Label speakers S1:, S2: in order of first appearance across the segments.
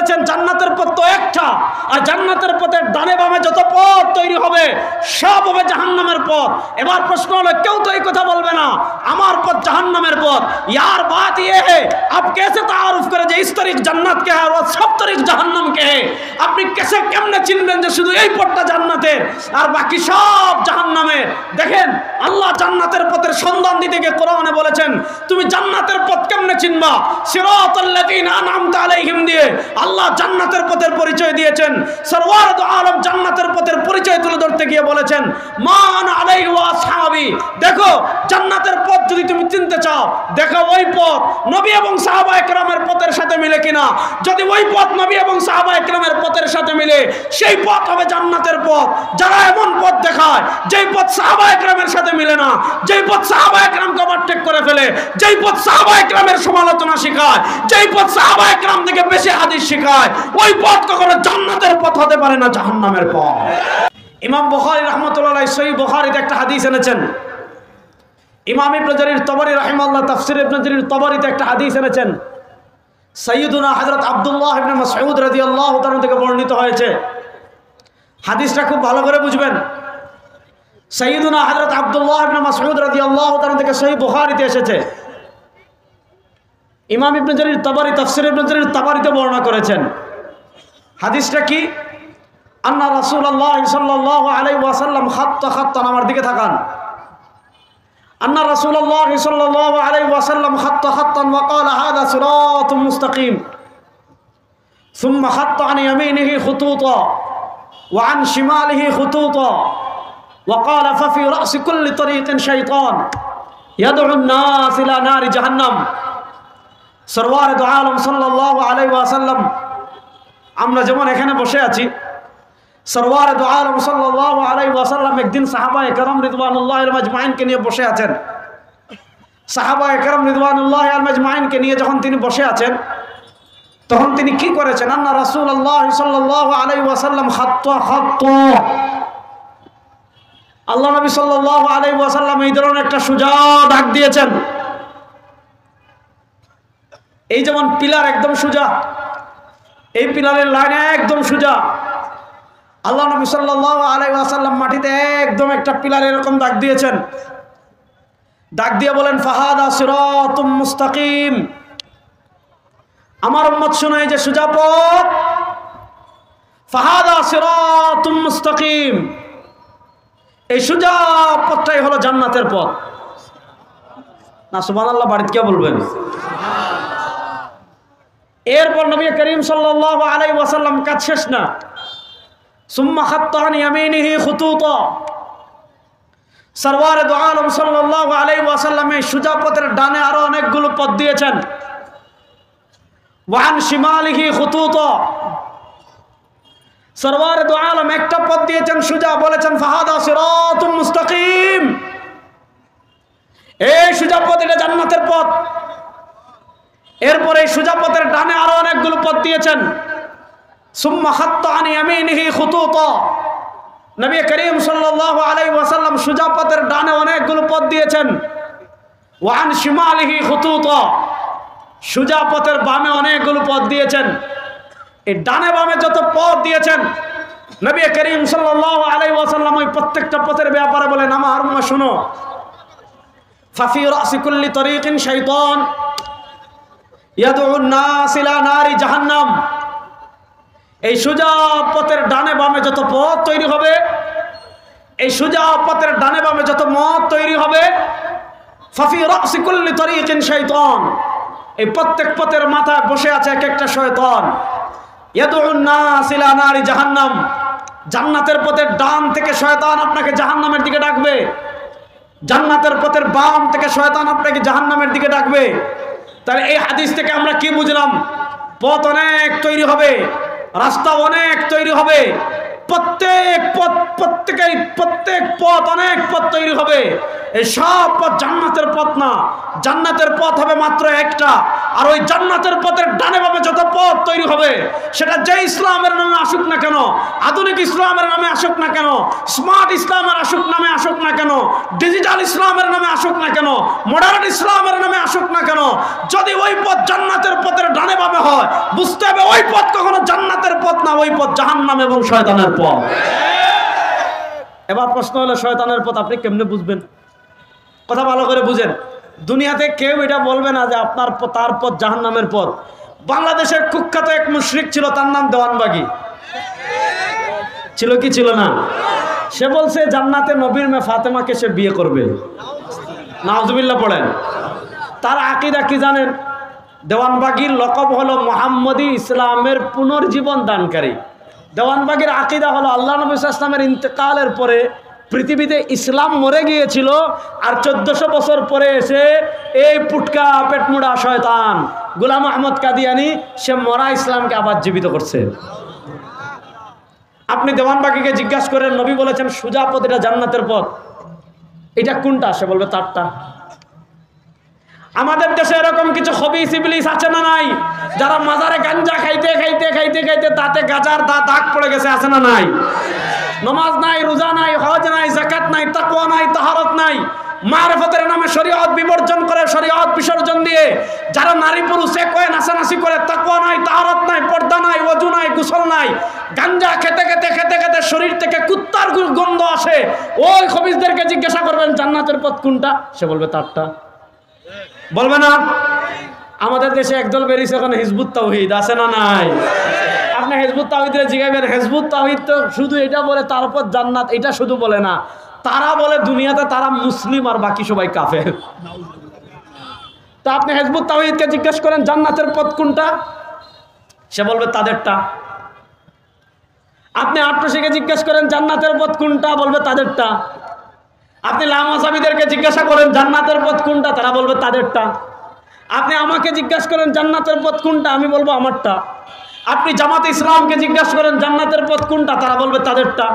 S1: বলেছেন জান্নাতের পথ তো একটা, আর জান্নাতের পথের ডানে বামে যত পথ তৈরি হবে সব হবে জাহান্নামের পথ। এবার প্রশ্ন হলো, কেউ তো এই কথা বলবে না আমার পথ জাহান্নামের পথ। यार बात ये है आप कैसे तारुफ करें যে इस तरीक जन्नत के है और सब तरीक जहन्नम के है। আপনি कैसे কেমনে চিনবেন যে শুধু এই পথটা জান্নাতের আর বাকি সব জাহান্নামের? দেখেন আল্লাহ জান্নাতের পথের সন্ধান দিতে গিয়ে কোরআনে বলেছেন তুমি জান্নাতের পথ কেমনে চিনবা? সিরাতাল্লাযীনা আনআমতা আলাইহিম দিয়ে আল্লাহ জান্নাতের পথের পরিচয় দিয়েছেন। সরওয়ার দু আলম জান্নাতের পথের পরিচয় তুলে ধরতে গিয়ে বলেছেন মান আলাইহি ওয়া আসহাবি। দেখো জান্নাতের পথ যদি তুমি চিনতে চাও দেখো ওই পথ নবী এবং সাহাবায়ে কেরামের পথের সাথে মিলে কিনা। যদি ওই পথ নবী এবং সাহাবায়ে কেরামের পথের সাথে মিলে সেই পথ হবে জান্নাতের পথ। যারা এমন পথ দেখায় যেই পথ সাহাবায়ে কেরামের সাথে মিলে না, যেই পথ সাহাবায়ে কেরামকে ওভারটেক করে ফেলে, যেই পথ সাহাবায়ে কেরামের সমালোচনা শেখায়, যেই পথ সাহাবায়ে কেরাম থেকে বেশি হাদিস শেখায়, ওই পথ কখনো জান্নাতের পথ হতে পারে না, জাহান্নামের পথ। ইমাম বুখারী রাহমাতুল্লাহ আলাইহি সহিহ বুখারীতে একটা হাদিস এনেছেন। ইমাম ইবনে জারীর তাবরী রাহিমাহুল্লাহ তাফসীর ইবনে জারীর তাবরীতে একটা হাদিস এনেছেন। সাইয়্যিদুনা হযরত আব্দুল্লাহ ইবনে মাসউদ রাদিয়াল্লাহু তাআলা থেকে বর্ণিত হয়েছে। হাদিসটা খুব ভালো করে বুঝবেন। সাইয়্যিদুনা হযরত আব্দুল্লাহ ইবনে মাসউদ রাদিয়াল্লাহু তাআলা থেকে সহিহ বুখারীতে এসেছে। ইমাম ইবনে জারীর তাবরী তাফসীর ইবনে জারীর তাবরীতে বর্ণনা করেছেন। হাদিসটা কি? আন্না রাসূলুল্লাহ সাল্লাল্লাহু আলাইহি ওয়াসাল্লাম খাত্তান, আমার দিকে তাকান। আন্না রাসূলুল্লাহ সাল্লাল্লাহু আলাইহি ওয়াসাল্লাম খাত্তান ওয়া ক্বালা হাযা সিরাতুম মুস্তাকিম সুম্মা খাত্তা আন ইয়ামিনিহি খুতুতা ওয়া আন শিমালিহি খুতুতা ওয়া ক্বালা ফাফি রা'সি কুল্লি তরিকিন শাইতান ইয়াদ'উ আন-নাস ইলা নারি জাহান্নাম। সরওয়ার দু আলম সাল্লাল্লাহু আলাইহি ওয়াসাল্লাম, আমরা যেমন এখানে বসে আছি, সরওয়ার দু আলম সাল্লাল্লাহু আলাইহি ওয়াসাল্লাম একদিন সাহাবায়ে কেরাম রিদওয়ানুল্লাহি আলাইহিম আজমাইনকে নিয়ে বসে আছেন। সাহাবায়ে কেরাম রিদওয়ানুল্লাহি আলাইহিম আজমাইনকে নিয়ে যখন তিনি বসে আছেন তখন তিনি কি করেছেন? আন্না রাসূলুল্লাহ সাল্লাল্লাহু আলাইহি ওয়াসাল্লাম খাত্তা আল্লাহ নবী সাল্লাল্লাহু আলাইহি ওয়াসাল্লাম এই ধরনের একটা সোজা ডাক দিয়েছেন। এই যেমন পিলার একদম সোজা, এই পিলারের লাইন একদম সোজা, আল্লাহ নবী সাল্লাল্লাহু আলাইহি ওয়াসাল্লাম মাটিতে একদম একটা পিলার এরকম দাগ দিয়েছেন। ডাক দিয়ে বলেন ফাহাদা সিরাতুম মুস্তাকিম, আমার উম্মত শুনো এই যে সোজা পথ, ফাহাদা সিরাতুম মুস্তাকিম, এই সোজা পথটাই হলো জান্নাতের পথ। না সুবহানাল্লাহ বাড়িতে কে বলবেন? এরপর নবী করিম সাল্লাল্লাহু আলাইহি ওয়াসাল্লাম কাজ শেষ না, সুম্মা খাত্তা আন ইয়ামিনিহি খুতুতা, সরওয়ার দু আলম সাল্লাল্লাহু আলাইহি ওয়াসাল্লাম এই সোজা পথের ডানে আরো অনেকগুলো পথ দিয়েছেন। ওয়া আন শিমালিহি খুতুতা, সরওয়ার দু আলম একটা পথ দিয়েছেন সোজা, বলেছেন ফাহাদা সিরাতুম মুস্তাকিম, এই সোজা পথ এটা জান্নাতের পথ। এরপরে সোজা পথের ডানে আরো অনেকগুলো পথ দিয়েছেন। সুম্মা খাত্তা আন ইয়ামিনিহি খুতুতা, নবী করিম সাল্লাল্লাহু আলাইহি ওয়াসাল্লাম সোজা পথের ডানে অনেকগুলো পথ দিয়েছেন। ওয়া আন শিমালিহি খুতুতা, সোজা পথের বামে অনেকগুলো পথ দিয়েছেন। এই ডানে বামে যত পথ দিয়েছেন নবী করিম সাল্লাল্লাহু আলাইহি ওয়াসাল্লাম ওই প্রত্যেকটা পথের ব্যাপারে বলেন আমার উম্মাহ শুনো, ফাফি রা'সি কুল্লি তরিকিন শাইতান ইয়াদ'উ আন-নাস ইলা নারি জাহান্নাম, এই সোজা পথের ডানে বামে যত পথ তৈরি হবে, এই সোজা পথের ডানে বামে যত মত তৈরি হবে, ফাফি রা'সি কুল্লি তরিকিন শাইতান, এই প্রত্যেক পথের মাথায় বসে আছে এক একটা শয়তান। ইয়াদ'উ আন-নাস ইলা নারি জাহান্নাম, জান্নাতের পথের ডান থেকে শয়তান আপনাকে জাহান্নামের দিকে ডাকবে, জান্নাতের পথের বাম থেকে শয়তান আপনাকে জাহান্নামের দিকে ডাকবে। তাহলে এই হাদিস থেকে আমরা কি বুঝলাম? পথ অনেক তৈরি হবে, রাস্তা অনেক তৈরি হবে, প্রত্যেক পথ অনেক পথ তৈরি হবে। এই সব পথ জান্নাতের পথ না, জান্নাতের পথ হবে মাত্র একটা। আর ওই জান্নাতের পথের ডানে বামে যত পথ তৈরি হবে সেটা যে ইসলামের নামে আসুক না কেন, আধুনিক ইসলামের নামে আসুক না কেন, স্মার্ট ইসলামের নামে আসুক না কেন, ডিজিটাল ইসলামের নামে আসুক না কেন, মডার্ন ইসলামের নামে আসুক না কেন, যদি ওই পথ জান্নাতের পথের ডানে বামে হয় বুঝতে হবে ওই পথ কখনো ওই পথ জাহান্নাম এবং শয়তানের পথ। এবার প্রশ্ন হলো শয়তানের পথ আপনি কেমনে বুঝবেন? কথা ভালো করে বুঝেন। দুনিয়াতে কেউ এটা বলবে না যে আপনার তার পথ জাহান্নামের পথ। বাংলাদেশের কুখ্যাত এক মুশরিক ছিল, তার নাম দেওয়ানবাগী। ছিল কি ছিল না? সে বলছে জান্নাতে নবীর মেয়ে ফাতেমাকে সে বিয়ে করবে। নাউজুবিল্লাহ পড়েন। তার আকীদা কি জানেন? দেওয়ানবাগীর লকব হলো মুহাম্মদী, ইসলামের পুনর্জীবন দানকারী। দেওয়ানবাগীর আকীদা হলো আল্লাহ নবী সাল্লাল্লাহু আলাইহি ওয়াসাল্লামের ইন্তেকালের পরে পৃথিবীতে ইসলাম মরে গিয়েছিল, আর 1400 বছর পরে এসে এই পুটকা পেটমুড়া শয়তান গোলাম আহমদ কাদিয়ানি সে মরা ইসলামকে আবার জীবিত করছে। আপনি দেওয়ানবাগীকে জিজ্ঞাসা করেন নবী বলেছেন সোজা পথ এটা জান্নাতের পথ, এটা কোনটা? সে বলবে তারটা। আমাদের দেশে এরকম কিছু খবিস ইবলিস আছে না নাই? যারা মাজারে গাঞ্জা খাইতে খাইতে খাইতে খাইতে তাতে গাজার দাগ পড়ে গেছে, আছে না নাই? নামাজ নাই, রোজা নাই, হজ নাই, যাকাত নাই, তাকওয়া নাই, তাহারত নাই, মারিফতের নামে শরীয়ত বিবর্জন করে, শরীয়ত বিসর্জন দিয়ে যারা নারী পুরুষ এক হয়ে নাচানাচি করে, তাকওয়া নাই, তাহারত নাই, পর্দা নাই, ওযু নাই, গোসল নাই, গাঞ্জা খেতে খেতে খেতে খেতে শরীর থেকে কুত্তার গন্ধ আসে, ওই খবিসদেরকে জিজ্ঞাসা করবেন জান্নাতের পথ কোনটা? সে বলবে তারটা। বলবে না? আমাদের দেশে একদল বেরিয়েছে এখন হিজবুত তাওহীদ, আছে না নাই? আপনি হিজবুত তাওহীদের জিগাইবেন, হিজবুত তাওহীদ তো শুধু এটা বলে তারপর জান্নাত, এটা শুধু বলে না, তারা বলে দুনিয়াতে তারা মুসলিম আর বাকি সবাই কাফের। তা আপনি হিজবুত তাওহীদকে জিজ্ঞেস করেন জান্নাতের পথ কোনটা? সে বলবে তাদেরটা। আপনি আট্রসিকে জিজ্ঞেস করেন জান্নাতের পথ কোনটা? বলবে তাদেরটা। আপনি লামাসাবিদেরকে জিজ্ঞাসা করেন জান্নাতের পথ কোনটা? তারা বলবে তাদেরটা। আপনি আমাকে জিজ্ঞাসা করেন জান্নাতের পথ কোনটা? আমি বলবো আমারটা। আপনি জামাতে ইসলামকে জিজ্ঞাসা করেন জান্নাতের পথ কোনটা? তারা বলবে তাদেরটা।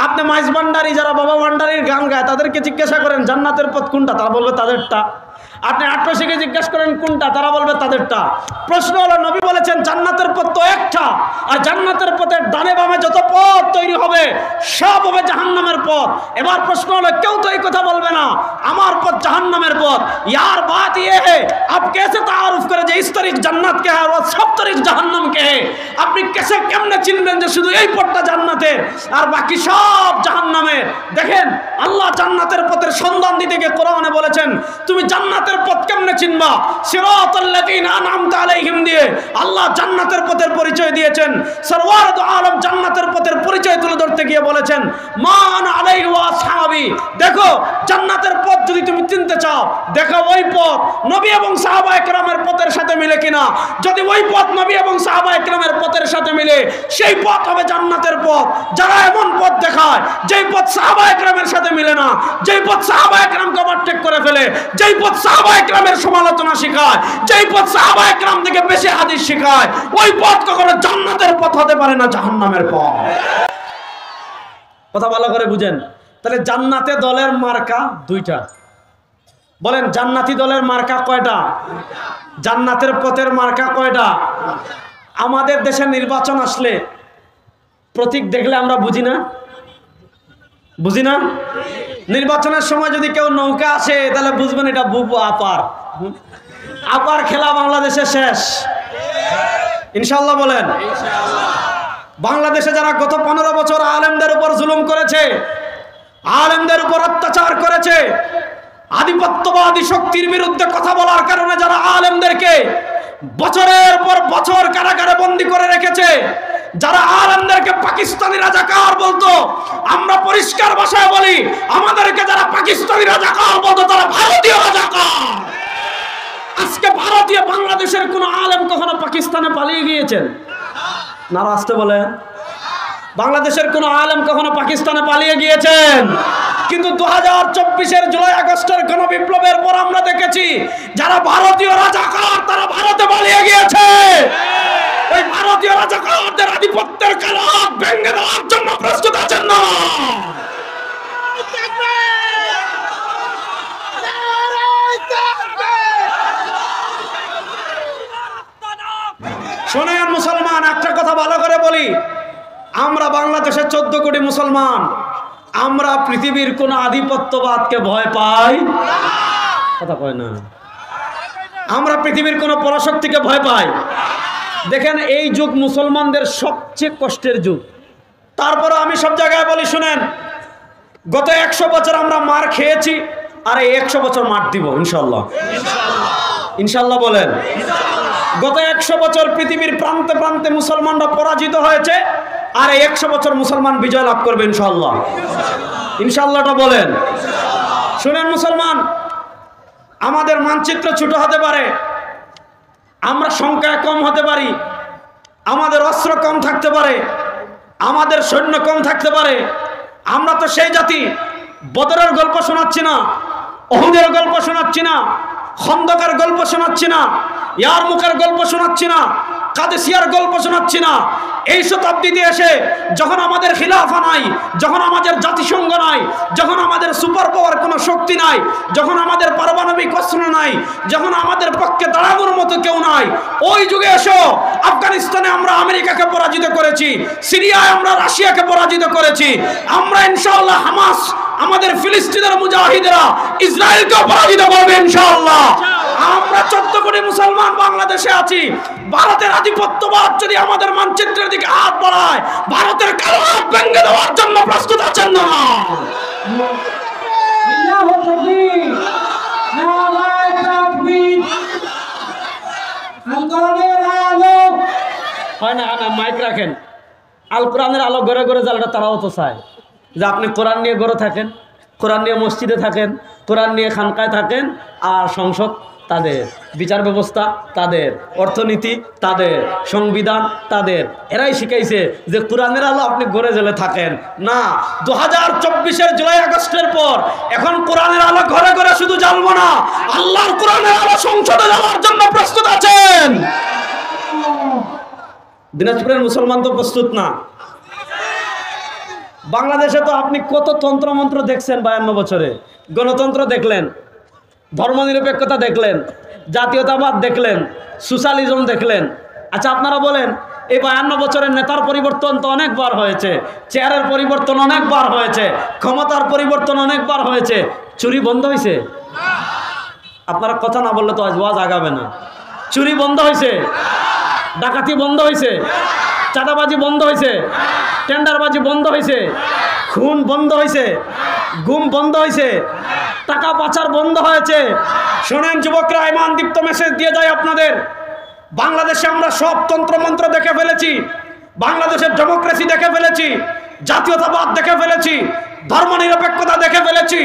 S1: আপনি মাইজ ভান্ডারি যারা বাবা ভান্ডারির গান গায় তাদেরকে জিজ্ঞাসা করেন জান্নাতের পথ কোনটা? তারা বলবে তাদেরটা। আপনি আট্রসিকে জিজ্ঞাসা করেন কোনটা? তারা বলবে তাদেরটা। প্রশ্ন হলো নবী বলেছেন জান্নাতের পথ তো একটা, আর জান্নাতের পথের ডানে বামে যত পথ তৈরি হবে সব হবে জাহান্নামের পথ। এবার প্রশ্ন হলো কেউ তো এই কথা বলবে না আমার পথ জাহান্নামের পথ। यार बात ये है आप कैसे तारुफ करें যে इस तारीख जन्नत के है और सब तारीख जहन्नम के है? আপনি कैसे কেমনে চিনবেন যে শুধু এই পথটা জান্নাতের আর বাকি সব জাহান্নামের? দেখেন আল্লাহ জান্নাতের পথের সন্ধান দিতে গিয়ে কোরআনে বলেছেন তুমি জান্নাতের পথ কেমনে চিনবা? সিরাতাল্লাযীনা আনআমতা আলাইহিম দিয়ে আল্লাহ জান্নাতের পথের পরিচয় দিয়েছেন। সরওয়ার দু আলম জান্নাতের পথের পরিচয় তুলে ধরতে গিয়ে বলেছেন মান আলাইহি ওয়া আসহাবি। দেখো জান্নাতের পথ যদি তুমি চিনতে চাও দেখো ওই পথ নবী এবং সাহাবায়ে কেরামের পথের সাথে মিলে কিনা। যদি ওই পথ নবী এবং সাহাবায়ে কেরামের পথের সাথে মিলে সেই পথ হবে জান্নাতের পথ। যারা এমন পথ দেখায় যেই পথ সাহাবায়ে কেরামের সাথে মিলে না, যেই পথ সাহাবায়ে কেরামকে ওভারটেক করে ফেলে, যেই পথ সাহাবায়ে কেরামের সমালোচনা শেখায়, যেই পথ সাহাবায়ে কেরাম থেকে বেশি হাদিস শেখায়, ওই পথ কখনো জান্নাতের পথ হতে পারে না, জাহান্নামের পথ। কথা ভালো করে বুঝেন। তাহলে জান্নাতে দলের মার্কা দুইটা। বলেন জান্নাতি দলের মার্কা কয়টা? জান্নাতের পথের মার্কা কয়টা? আমাদের দেশে নির্বাচন আসলে প্রতীক দেখলে আমরা বুঝি না? বুঝি না? নির্বাচনের সময় যদি কেউ নৌকা আসে তাহলে বুঝবেন এটা বুবু আপার। আপার খেলা বাংলাদেশে শেষ ইনশাআল্লাহ। বলেন বাংলাদেশে যারা গত 15 বছর আলেমদের উপর জুলুম করেছে, আলেমদের উপর অত্যাচার করেছে, আধিপত্যবাদী শক্তির বিরুদ্ধে কথা বলার কারণে যারা আলেমদেরকে বছরের পর বছর কারাগারে বন্দী করে রেখেছে, যারা আলেমদেরকে পাকিস্তানি রাজাকার বলতো, আমরা পরিষ্কার ভাষায় বলি আমাদেরকে যারা পাকিস্তানি রাজাকার বলতো তারা ভারতীয় রাজাকার। আজকে ভারতীয় বাংলাদেশের কোন আলেম কখনো পাকিস্তানে পালিয়ে গিয়েছেন? না আসতে বলেন। বাংলাদেশের কোন আলেম কখনো পাকিস্তানে পালিয়ে গিয়েছেন? কিন্তু 2024-এর জুলাই আগস্টের গণবিপ্লবের পর আমরা দেখেছি যারা ভারতীয় রাজাকার তারা ভারতে পালিয়ে গিয়েছে। ওই ভারতীয় রাজাকারদের আধিপত্যের কালাপ ভেঙে দেওয়ার জন্য প্রস্তুত আছেন না? শোনেন মুসলমান, একটা কথা ভালো করে বলি, আমরা বাংলাদেশের 14 কোটি মুসলমান, আমরা পৃথিবীর কোন আধিপত্যবাদকে ভয় পাই? কথা কয় না। আমরা পৃথিবীর কোন পরাশক্তিকে ভয় পাই? দেখেন এই যুগ মুসলমানদের সবচেয়ে কষ্টের যুগ। তারপরে আমি সব জায়গায় বলি শুনেন, গত 100 বছর আমরা মার খেয়েছি, আর এই 100 বছর মার দিব ইনশাল্লাহ। ইনশাল্লাহ বলেন। গত 100 বছর পৃথিবীর প্রান্তে প্রান্তে মুসলমানরা পরাজিত হয়েছে, আর এই 100 বছর মুসলমান বিজয় লাভ করবে ইনশাল্লাহ। ইনশাল্লাহটা বলেন। শুনেন মুসলমান, আমাদের মানচিত্র ছোট হতে পারে, আমরা সংখ্যায় কম হতে পারি, আমাদের অস্ত্র কম থাকতে পারে, আমাদের সৈন্য কম থাকতে পারে, আমরা তো সেই জাতি। বদরের গল্প শোনাচ্ছি না, উহুদের গল্প শোনাচ্ছি না, খন্দকের গল্প শোনাচ্ছি না, ইয়ারমুকের গল্প শোনাচ্ছি না, কাদেসিয়ার গল্প শোনাচ্ছি না। এই শতাব্দীতে এসে যখন আমাদের খিলাফা নাই, যখন আমাদের জাতিসংঘ নাই, যখন আমাদের সুপার পাওয়ার কোনো শক্তি নাই, যখন আমাদের পারমাণবিক অস্ত্র নাই, যখন আমাদের পক্ষে দাঁড়ানোর মতো কেউ নাই, ওই যুগে এসো আফগানিস্তানে আমরা আমেরিকাকে পরাজিত করেছি, সিরিয়ায় আমরা রাশিয়াকে পরাজিত করেছি, আমরা ইনশাআল্লাহ হামাস, আমাদের ফিলিস্তিনের মুজাহিদেরা ইসরায়েলকে পরাজিত করবে ইনশাআল্লাহ। আমরা 14 কোটি মুসলমান বাংলাদেশে আছি। ভারতের আধিপত্যবাদ যদি আমাদের মানচিত্রের দিকে হাত বাড়ায়, ভারতের কালো হাত ভেঙে দেওয়ার জন্য প্রস্তুত আছেন না? হয় না না, মাইক রাখেন। আল কোরআনের আলো ঘরে ঘরে জ্বালাটা তারাও তো চায় যে আপনি কোরআন নিয়ে ঘরে থাকেন, কোরআন নিয়ে মসজিদে থাকেন, কোরআন নিয়ে খানকায় থাকেন, আর সংসদ তাদের, বিচার ব্যবস্থা তাদের, অর্থনীতি তাদের, সংবিধান তাদের। এরাই শিখাইছে যে কোরআনের আলো আপনি ঘরে জেলে থাকেন না। 2024-এর জুলাই আগস্টের পর এখন কোরআনের আলো ঘরে ঘরে শুধু জ্বালবো না, আল্লাহর কোরআনের আলো সংসদে জ্বালার জন্য প্রস্তুত আছেন? দিনাজপুরের মুসলমান তো প্রস্তুত না। বাংলাদেশে তো আপনি কত তন্ত্রমন্ত্র দেখছেন 52 বছরে। গণতন্ত্র দেখলেন, ধর্মনিরপেক্ষতা দেখলেন, জাতীয়তাবাদ দেখলেন, সোশ্যালিজম দেখলেন। আচ্ছা আপনারা বলেন, এই 52 বছরের নেতার পরিবর্তন তো অনেকবার হয়েছে, চেয়ারের পরিবর্তন অনেকবার হয়েছে, ক্ষমতার পরিবর্তন অনেকবার হয়েছে, চুরি বন্ধ হয়েছে? আপনারা কথা না বললে তো আজ ওয়াজ আগাবে না। চুরি বন্ধ হয়েছে? ডাকাতি বন্ধ হয়েছে? চাঁদাবাজি বন্ধ হয়েছে? টেন্ডারবাজি বন্ধ হয়েছে? খুন বন্ধ হয়েছে? গুম বন্ধ হয়েছে? টাকা পাচার বন্ধ হয়েছে? শোনেন যুবকরা, ইমান দীপ্ত মেসেজ দিয়ে যায় আপনাদের। বাংলাদেশে আমরা সব তন্ত্রমন্ত্র দেখে ফেলেছি, বাংলাদেশের ডেমোক্রেসি দেখে ফেলেছি, জাতীয়তাবাদ দেখে ফেলেছি, ধর্মনিরপেক্ষতা দেখে ফেলেছি।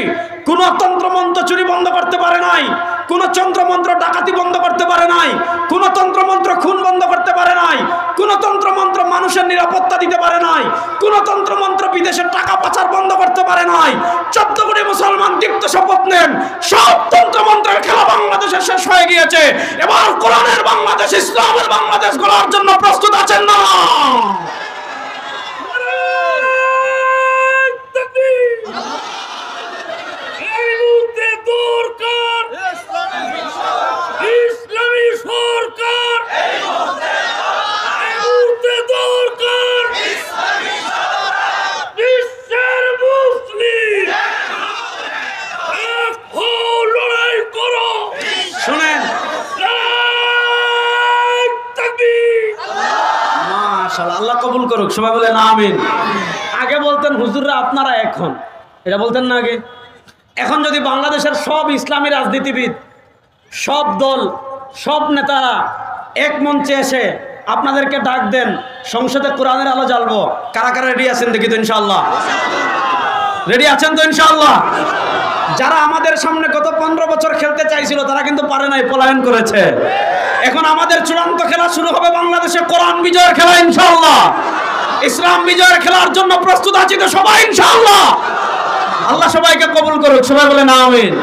S1: কোন তন্ত্রমন্ত্র চুরি বন্ধ করতে পারে নাই, কোন তন্ত্রমন্ত্র ডাকাতি বন্ধ করতে পারে নাই, কোন তন্ত্রমন্ত্র খুন বন্ধ করতে পারে নাই, কোন তন্ত্রমন্ত্র মানুষের নিরাপত্তা দিতে পারে নাই, কোন তন্ত্রমন্ত্র বিদেশের টাকা পাচার বন্ধ করতে পারে নাই। 14 কোটি মুসলমান দীপ্ত শপথ নেন, সব তন্ত্রমন্ত্রের খেলা বাংলাদেশে শেষ হয়ে গিয়েছে। এবার কোরআনের বাংলাদেশ, ইসলামের বাংলাদেশ গড়ার জন্য প্রস্তুত আছেন না? আল্লাহ কবুল করুক, সবাই বলেন আমিন। আগে বলতেন হুজুররা আপনারা, এখন এটা বলতেন না আগে। এখন যদি বাংলাদেশের সব ইসলামী রাজনীতিবিদ, সব দল, সব নেতারা এক মঞ্চে এসে আপনাদেরকে ডাক দেন, সংসদে কোরআনের আলো জ্বালবো, কারা কারা রেডি আছেন দেখি তো? ইনশাআল্লাহ রেডি আছেন তো? ইনশাআল্লাহ। যারা আমাদের সামনে গত 15 বছর খেলতে চাইছিল তারা কিন্তু পারে নাই, পলায়ন করেছে। এখন আমাদের চূড়ান্ত খেলা শুরু হবে বাংলাদেশে, কোরআন বিজয়ের খেলা ইনশাআল্লাহ। ইসলাম বিজয়ের খেলার জন্য প্রস্তুত আছি তো সবাই ইনশাআল্লাহ। আল্লাহ সবাইকে কবুল করুক, সবাই বলেন আমিন।